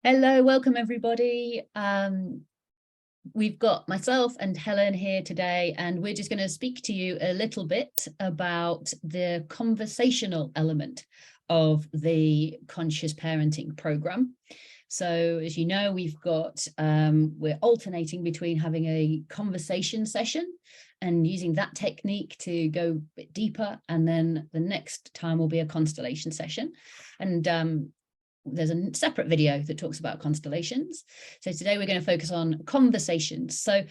Hello, welcome everybody. We've got myself and Helen here today, and we're just going to speak to you a little bit about the conversational element of the conscious parenting program. So as you know, we're alternating between having a conversation session and using that technique to go a bit deeper, and then the next time will be a constellation session. And there's a separate video that talks about constellations. So today we're going to focus on conversations. So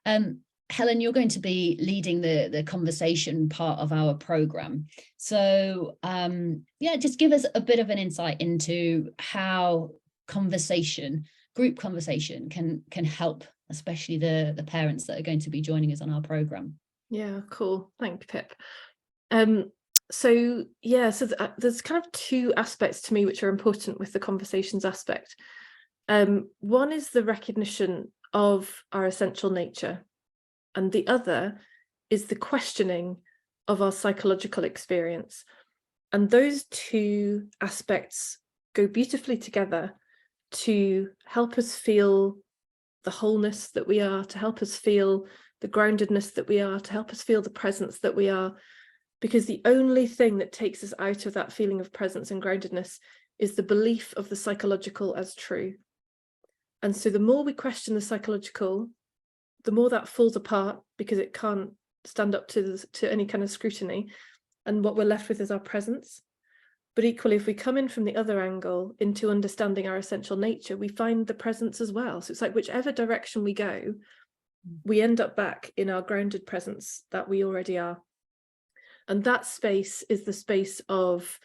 Helen, you're going to be leading the conversation part of our program. So yeah, just give us a bit of an insight into how group conversation can help, especially the parents that are going to be joining us on our program. Yeah, cool. Thank you, Pip. So there's kind of two aspects to me which are important with the conversations aspect. One is the recognition of our essential nature, and the other is the questioning of our psychological experience. And those two aspects go beautifully together to help us feel the wholeness that we are, to help us feel the groundedness that we are, to help us feel the presence that we are. Because the only thing that takes us out of that feeling of presence and groundedness is the belief of the psychological as true. And so the more we question the psychological, the more that falls apart, because it can't stand up to any kind of scrutiny. And what we're left with is our presence. But equally, if we come in from the other angle into understanding our essential nature, we find the presence as well. So it's like whichever direction we go, we end up back in our grounded presence that we already are. And that space is the space of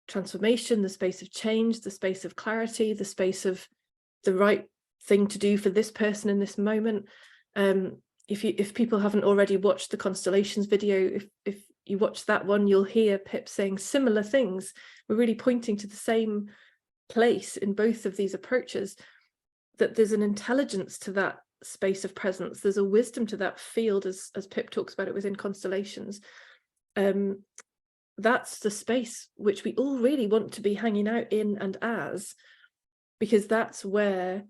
transformation, the space of change, the space of clarity, the space of the right thing to do for this person in this moment. If people haven't already watched the constellations video, if you watch that one, you'll hear Pip saying similar things. We're really pointing to the same place in both of these approaches, that there's an intelligence to that space of presence. There's a wisdom to that field, as Pip talks about it within constellations. That's the space which we all really want to be hanging out in and as, because that's where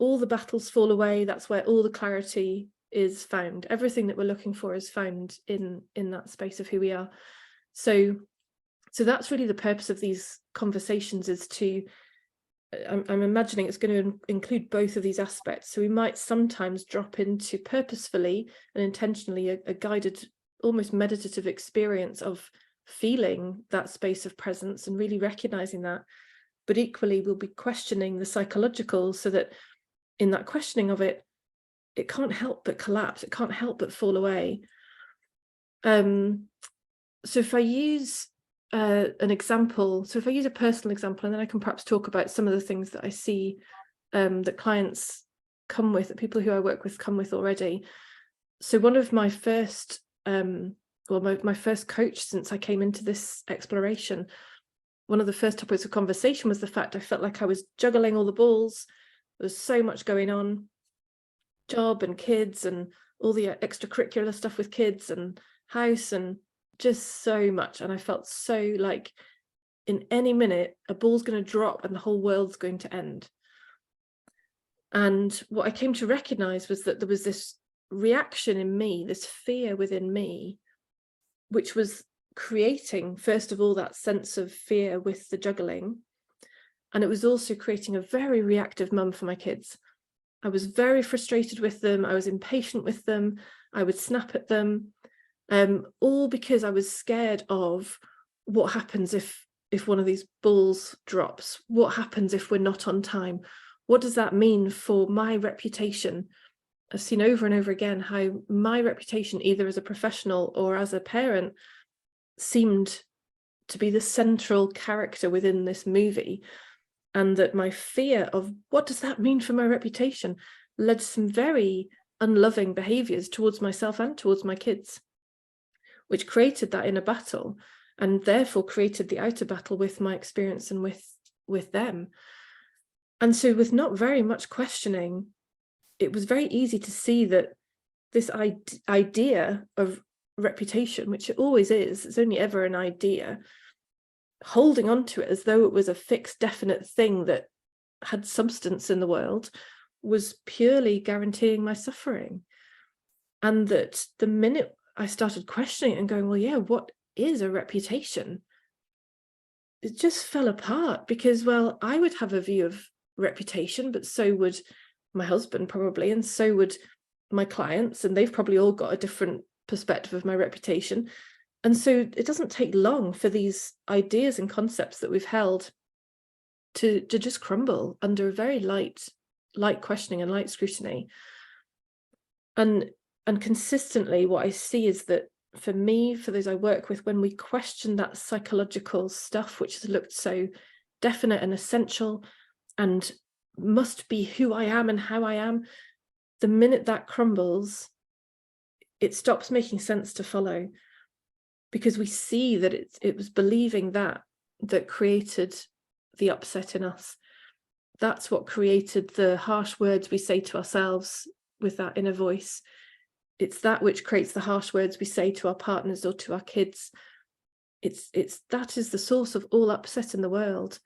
all the battles fall away. That's where all the clarity is found. Everything that we're looking for is found in that space of who we are. So that's really the purpose of these conversations, is to, I'm imagining it's going to include both of these aspects. So we might sometimes drop into purposefully and intentionally a guided, almost meditative experience of feeling that space of presence and really recognizing that. But equally, we'll be questioning the psychological, so that in that questioning of it, it can't help but collapse. It can't help but fall away. So if I use an example, so if I use a personal example, and then I can perhaps talk about some of the things that I see that clients come with, that people who I work with come with already. So one of my first my first coach since I came into this exploration, one of the first topics of conversation was the fact I felt like I was juggling all the balls. There was so much going on, job and kids and all the extracurricular stuff with kids and house, and just so much. And I felt so like in any minute a ball's going to drop and the whole world's going to end. And what I came to recognize was that there was this reaction in me, this fear within me, which was creating, first of all, that sense of fear with the juggling. And it was also creating a very reactive mum for my kids. I was very frustrated with them. I was impatient with them. I would snap at them, all because I was scared of what happens if one of these balls drops. What happens if we're not on time? What does that mean for my reputation? I've seen over and over again how my reputation, either as a professional or as a parent, seemed to be the central character within this movie, and that my fear of what does that mean for my reputation led to some very unloving behaviors towards myself and towards my kids, which created that inner battle, and therefore created the outer battle with my experience and with them. And so with not very much questioning, it was very easy to see that this idea of reputation, which it always is, it's only ever an idea, holding on to it as though it was a fixed, definite thing that had substance in the world was purely guaranteeing my suffering. And that the minute I started questioning it and going, well, yeah, what is a reputation? It just fell apart, because, well, I would have a view of reputation, but so would my husband probably, and so would my clients, and they've probably all got a different perspective of my reputation. And so it doesn't take long for these ideas and concepts that we've held to just crumble under a very light questioning and light scrutiny. And consistently what I see is that, for me, for those I work with, when we question that psychological stuff, which has looked so definite and essential and must be who I am and how I am, the minute that crumbles, it stops making sense to follow, because we see that it was believing that created the upset in us. That's what created the harsh words we say to ourselves with that inner voice. It's that which creates the harsh words we say to our partners or to our kids. That is the source of all upset in the world.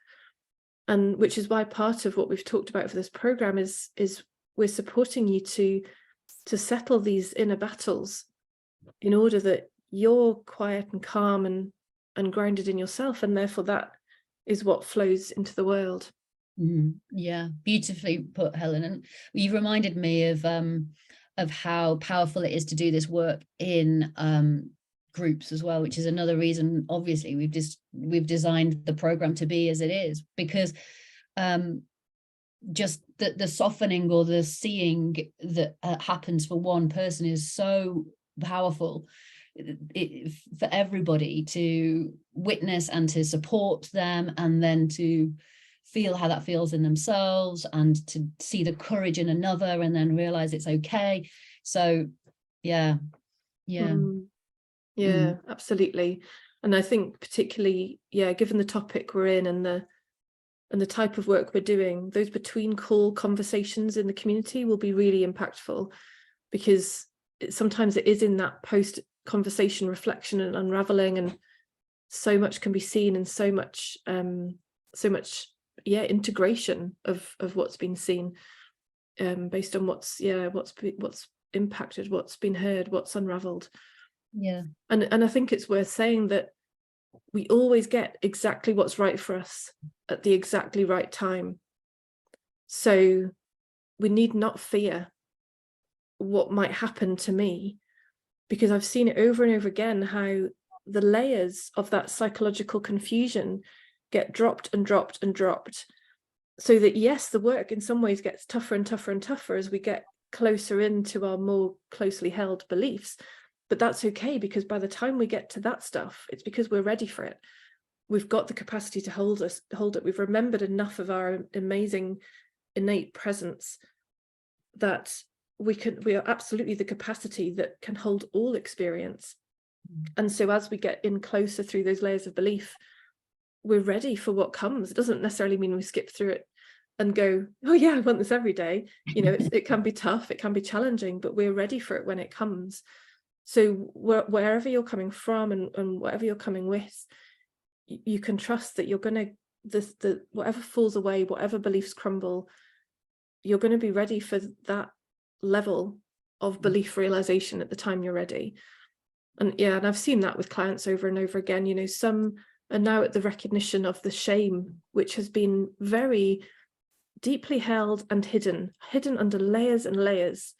And which is why part of what we've talked about for this program is we're supporting you to settle these inner battles, in order that you're quiet and calm and grounded in yourself, and therefore that is what flows into the world. Yeah, beautifully put, Helen. And you reminded me of how powerful it is to do this work in groups as well, which is another reason, obviously, we've designed the program to be as it is, because just the softening or the seeing that happens for one person is so powerful for everybody to witness and to support them, and then to feel how that feels in themselves, and to see the courage in another, and then realize it's okay. So yeah. Absolutely. And I think particularly, given the topic we're in and the type of work we're doing, those between call conversations in the community will be really impactful, because sometimes it is in that post conversation reflection and unraveling, and so much can be seen, and so much integration of what's been seen, based on what's impacted, what's been heard, what's unraveled. And I think it's worth saying that we always get exactly what's right for us at the exactly right time. So we need not fear what might happen to me, because I've seen it over and over again, how the layers of that psychological confusion get dropped and dropped and dropped, so that, yes, the work in some ways gets tougher and tougher and tougher as we get closer into our more closely held beliefs. But that's okay, because by the time we get to that stuff, it's because we're ready for it. We've got the capacity to hold it. We've remembered enough of our amazing innate presence that we are absolutely the capacity that can hold all experience. And so as we get in closer through those layers of belief, we're ready for what comes. It doesn't necessarily mean we skip through it and go, oh yeah, I want this every day. It can be tough, it can be challenging, but we're ready for it when it comes. So wherever you're coming from and whatever you're coming with, you can trust that you're going to, whatever falls away, whatever beliefs crumble, you're going to be ready for that level of belief realization at the time you're ready. And I've seen that with clients over and over again. Some are now at the recognition of the shame, which has been very deeply held and hidden under layers and layers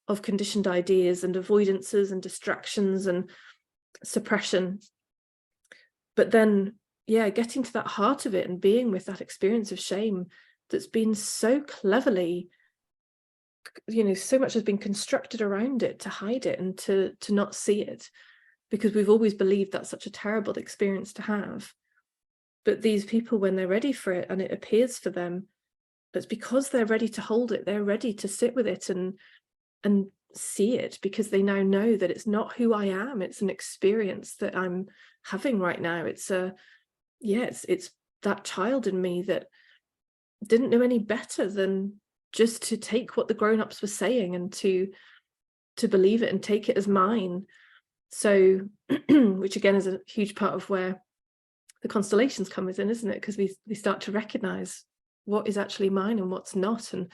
of conditioned ideas and avoidances and distractions and suppression. But then, getting to that heart of it and being with that experience of shame that's been so cleverly, so much has been constructed around it to hide it and to not see it, because we've always believed that's such a terrible experience to have. But these people, when they're ready for it and it appears for them, it's because they're ready to hold it. They're ready to sit with it and see it, because they now know that it's not who I am. It's an experience that I'm having right now. It's it's that child in me that didn't know any better than just to take what the grown-ups were saying and to believe it and take it as mine. So which again is a huge part of where the constellations come in, isn't it? Because we start to recognize what is actually mine and what's not, and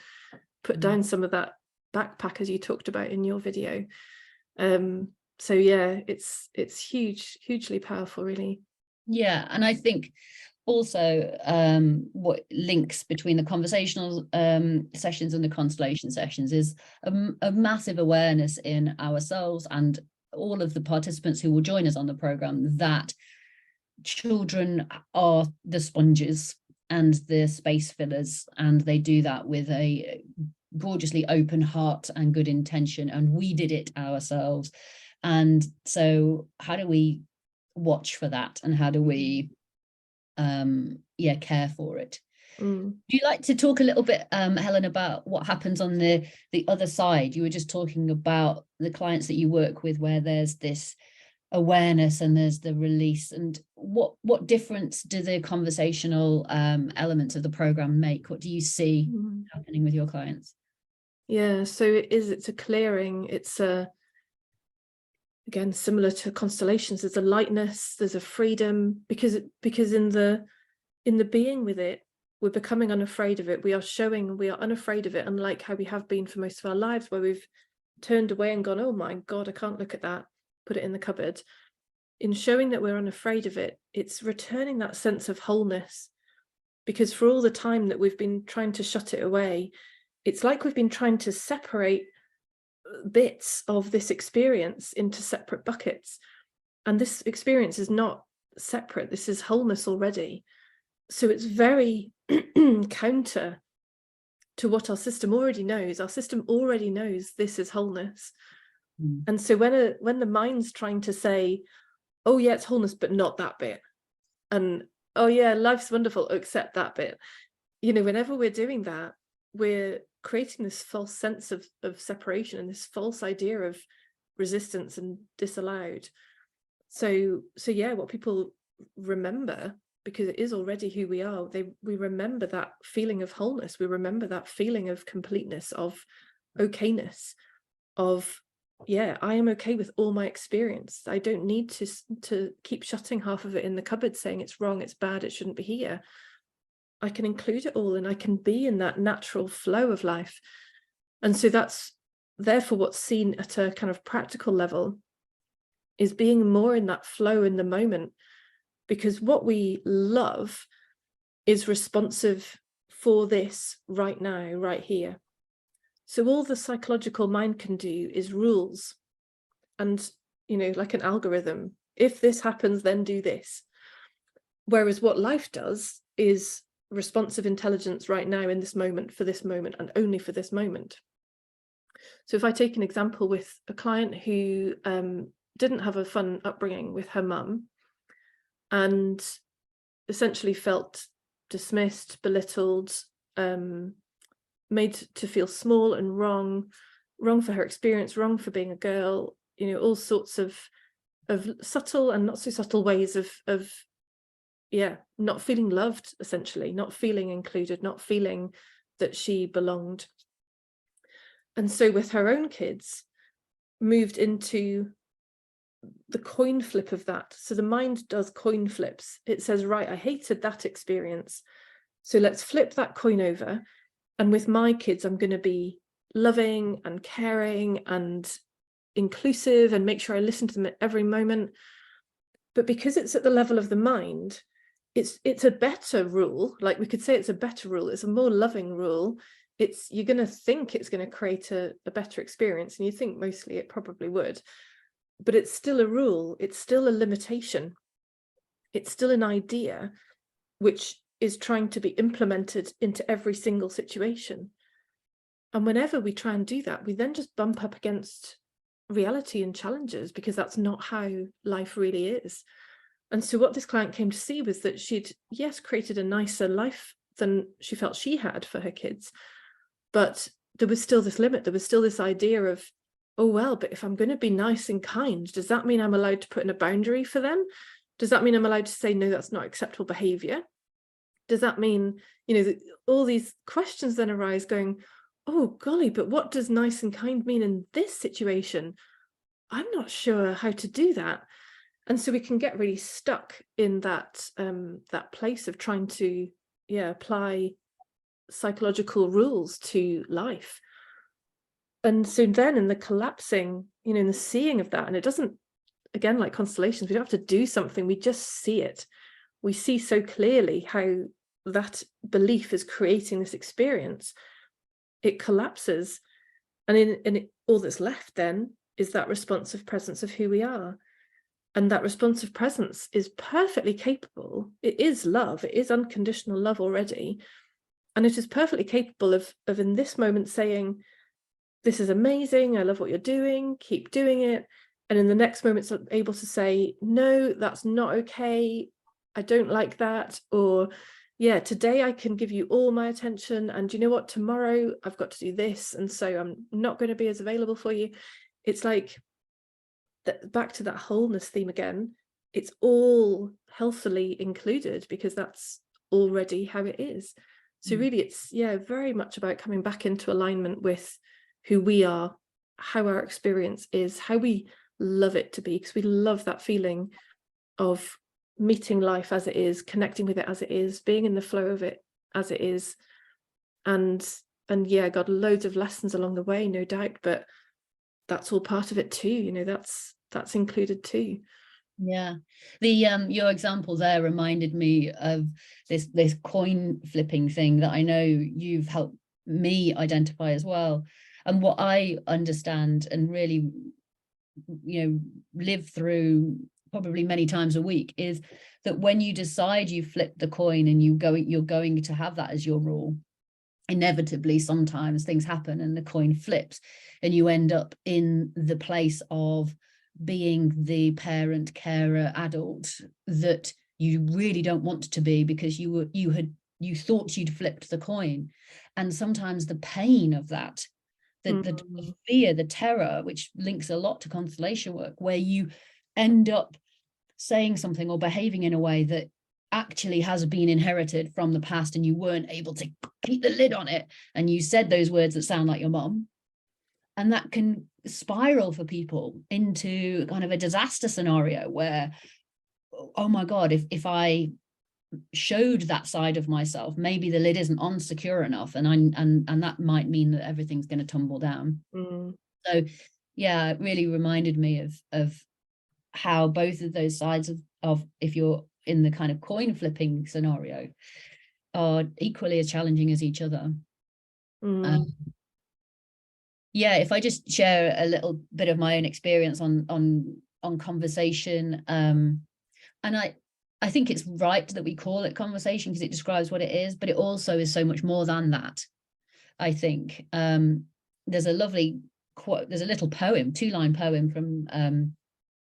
put down some of that backpack as you talked about in your video. So yeah, it's hugely powerful, really. Yeah, and I think also what links between the conversational sessions and the constellation sessions is a massive awareness in ourselves and all of the participants who will join us on the program that children are the sponges and the space fillers, and they do that with a gorgeously open heart and good intention, and we did it ourselves. And so how do we watch for that, and how do we care for it? Do you like to talk a little bit, Helen, about what happens on the other side? You were just talking about the clients that you work with, where there's this awareness and there's the release, and what difference do the conversational elements of the program make? What do you see happening with your clients? Yeah, so it's a clearing. It's again, similar to constellations. There's a lightness, there's a freedom, because in the being with it, we're becoming unafraid of it. We are showing we are unafraid of it, unlike how we have been for most of our lives, where we've turned away and gone, oh my God, I can't look at that, put it in the cupboard. In showing that we're unafraid of it, it's returning that sense of wholeness, because for all the time that we've been trying to shut it away, it's like we've been trying to separate bits of this experience into separate buckets, and this experience is not separate. This is wholeness already. So it's very counter to what our system already knows. Our system already knows this is wholeness. And so when the mind's trying to say, oh yeah, it's wholeness, but not that bit, and oh yeah, life's wonderful, except that bit, whenever we're doing that, we're creating this false sense of separation and this false idea of resistance and disallowed. So yeah, what people remember, because it is already who we are, we remember that feeling of wholeness, we remember that feeling of completeness, of okayness, of yeah, I am okay with all my experience. I don't need to keep shutting half of it in the cupboard, saying it's wrong, it's bad, it shouldn't be here. I can include it all, and I can be in that natural flow of life. And so that's therefore what's seen at a kind of practical level is being more in that flow in the moment, because what we love is responsive for this right now, right here. So all the psychological mind can do is rules, and like an algorithm, if this happens, then do this. Whereas what life does is responsive intelligence right now, in this moment, for this moment, and only for this moment. So if I take an example with a client who didn't have a fun upbringing with her mum, and essentially felt dismissed, belittled, made to feel small and wrong for her experience, wrong for being a girl, all sorts of subtle and not so subtle ways of not feeling loved, essentially, not feeling included, not feeling that she belonged. And so with her own kids, moved into the coin flip of that. So the mind does coin flips. It says, right, I hated that experience, so let's flip that coin over. And with my kids, I'm going to be loving and caring and inclusive and make sure I listen to them at every moment. But because it's at the level of the mind, it's a better rule. Like, we could say it's a better rule. It's a more loving rule. You're going to think it's going to create a better experience, and you think mostly it probably would. But it's still a rule. It's still a limitation. It's still an idea which is trying to be implemented into every single situation. And whenever we try and do that, we then just bump up against reality and challenges, because that's not how life really is. And so what this client came to see was that she'd, yes, created a nicer life than she felt she had for her kids, but there was still this limit. There was still this idea of, oh, well, but if I'm going to be nice and kind, does that mean I'm allowed to put in a boundary for them? Does that mean I'm allowed to say, no, that's not acceptable behavior? Does that mean, all these questions then arise going, oh, golly, but what does nice and kind mean in this situation? I'm not sure how to do that. And so we can get really stuck in that place of trying to apply psychological rules to life. And so then in the collapsing, you know, in the seeing of that, and it doesn't, again, like constellations, we don't have to do something, we just see it. We see so clearly how that belief is creating this experience. It collapses, and all that's left then is that responsive presence of who we are. And that responsive presence is perfectly capable. It is love, it is unconditional love already. And it is perfectly capable of in this moment saying, this is amazing, I love what you're doing, keep doing it. And in the next moment, it's able to say, no, that's not okay, I don't like that. Or, yeah, today I can give you all my attention, and you know what, tomorrow I've got to do this, and so I'm not going to be as available for you. It's like that, back to that wholeness theme again. It's all healthily included because that's already how it is. So really, it's, yeah, very much about coming back into alignment with who we are, how our experience is, how we love it to be, because we love that feeling of meeting life as it is, connecting with it as it is, being in the flow of it as it is. And yeah, got loads of lessons along the way, no doubt, but that's all part of it too, you know, that's included too. Yeah, the your example there reminded me of this coin flipping thing that I know you've helped me identify as well. And what I understand and really, you know, live through probably many times a week is that when you decide you flip the coin and you're going to have that as your rule, inevitably sometimes things happen and the coin flips and you end up in the place of being the parent, carer, adult that you really don't want to be because you thought you'd flipped the coin. And sometimes the pain of that, the fear, the terror, which links a lot to constellation work, where you end up saying something or behaving in a way that actually has been inherited from the past and you weren't able to keep the lid on it, and you said those words that sound like your mom, and that can spiral for people into kind of a disaster scenario where, oh my God, if I showed that side of myself, maybe the lid isn't on secure enough, and that might mean that everything's going to tumble down. So yeah, it really reminded me of how both of those sides of if you're in the kind of coin flipping scenario are equally as challenging as each other. Yeah, if I just share a little bit of my own experience on conversation, and I think it's right that we call it conversation because it describes what it is, but it also is so much more than that. I think there's a lovely quote, there's a little poem, 2-line poem from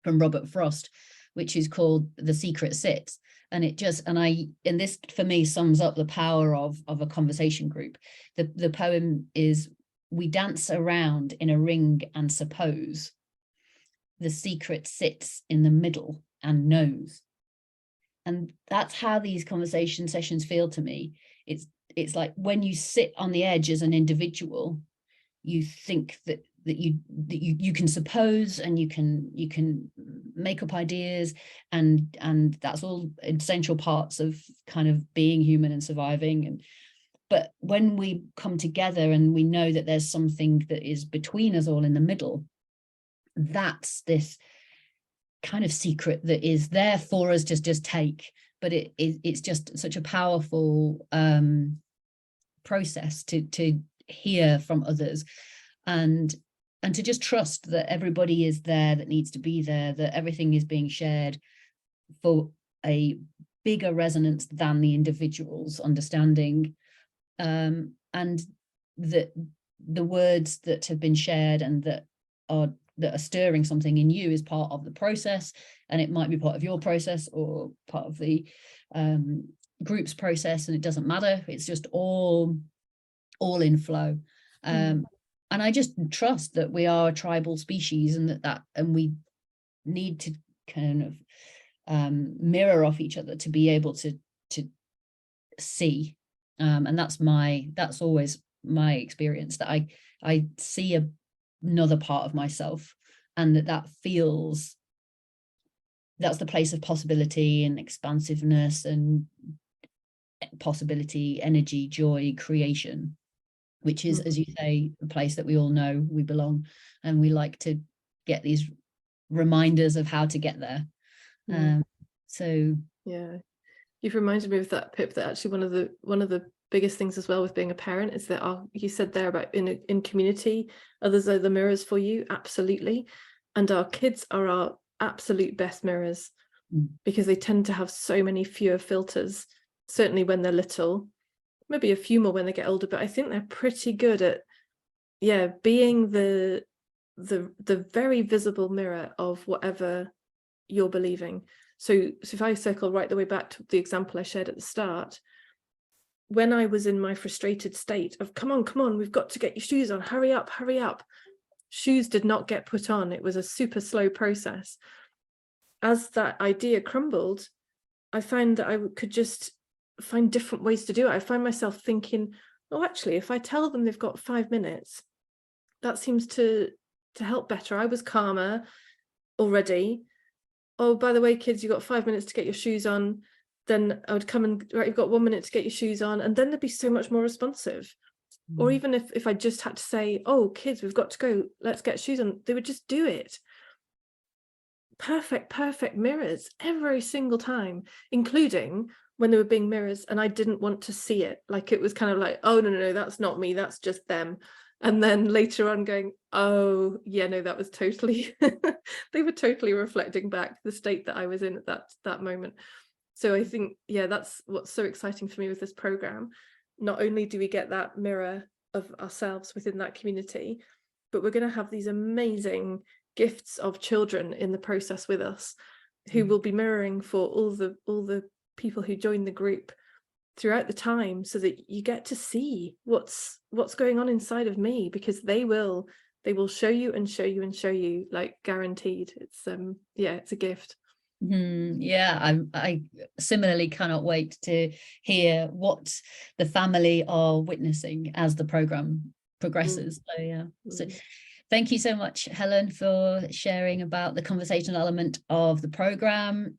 Robert Frost, which is called "The Secret Sits," and this for me sums up the power of a conversation group. The poem is, "We dance around in a ring and suppose the secret sits in the middle and knows." And that's how these conversation sessions feel to me. It's like when you sit on the edge as an individual, you think that you can suppose and you can make up ideas, and that's all essential parts of kind of being human and surviving. But when we come together and we know that there's something that is between us all in the middle, that's this kind of secret that is there for us to just take. But it's just such a powerful process to hear from others, and to just trust that everybody is there that needs to be there, that everything is being shared for a bigger resonance than the individual's understanding. And that the words that have been shared and that are stirring something in you is part of the process, and it might be part of your process or part of the group's process, and it doesn't matter. It's just all in flow. And I just trust that we are a tribal species, and and we need to kind of mirror off each other to be able to see. And that's always my experience, that I see another part of myself, and that feels, that's the place of possibility and expansiveness and possibility, energy, joy, creation, which is, as you say, a place that we all know we belong, and we like to get these reminders of how to get there. So yeah, you've reminded me of that, Pip, that actually one of the biggest things as well with being a parent is that you said there about in community, others are the mirrors for you, absolutely, and our kids are our absolute best mirrors, because they tend to have so many fewer filters, certainly when they're little, maybe a few more when they get older, but I think they're pretty good at being the very visible mirror of whatever you're believing. So if I circle right the way back to the example I shared at the start, when I was in my frustrated state of come on, we've got to get your shoes on, hurry up, shoes did not get put on. It was a super slow process. As that idea crumbled, I found that I could just find different ways to do it. I find myself thinking, oh, actually, if I tell them they've got 5 minutes, that seems to help better. I was calmer already. Oh, by the way, kids, you've got 5 minutes to get your shoes on. Then I would come and, right, you've got 1 minute to get your shoes on. And then they'd be so much more responsive. Or even if I just had to say, oh, kids, we've got to go, let's get shoes on, they would just do it. Perfect mirrors every single time, including when they were being mirrors and I didn't want to see it. Like, it was kind of like, oh, no, that's not me, that's just them. And then later on going, oh, yeah, no, that was totally, they were totally reflecting back the state that I was in at that moment. So I think, that's what's so exciting for me with this program. Not only do we get that mirror of ourselves within that community, but we're going to have these amazing gifts of children in the process with us, who will be mirroring for all the people who join the group throughout the time, so that you get to see what's going on inside of me, because they will show you and show you and show you, like, guaranteed. It's it's a gift. I similarly cannot wait to hear what the family are witnessing as the program progresses. So thank you so much, Helen, for sharing about the conversational element of the program.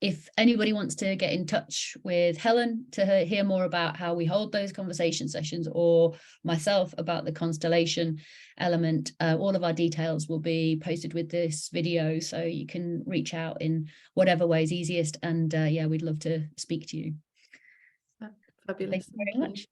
If anybody wants to get in touch with Helen to hear more about how we hold those conversation sessions, or myself about the constellation element, all of our details will be posted with this video, so you can reach out in whatever way is easiest. And we'd love to speak to you. Fabulous. Thank you very much.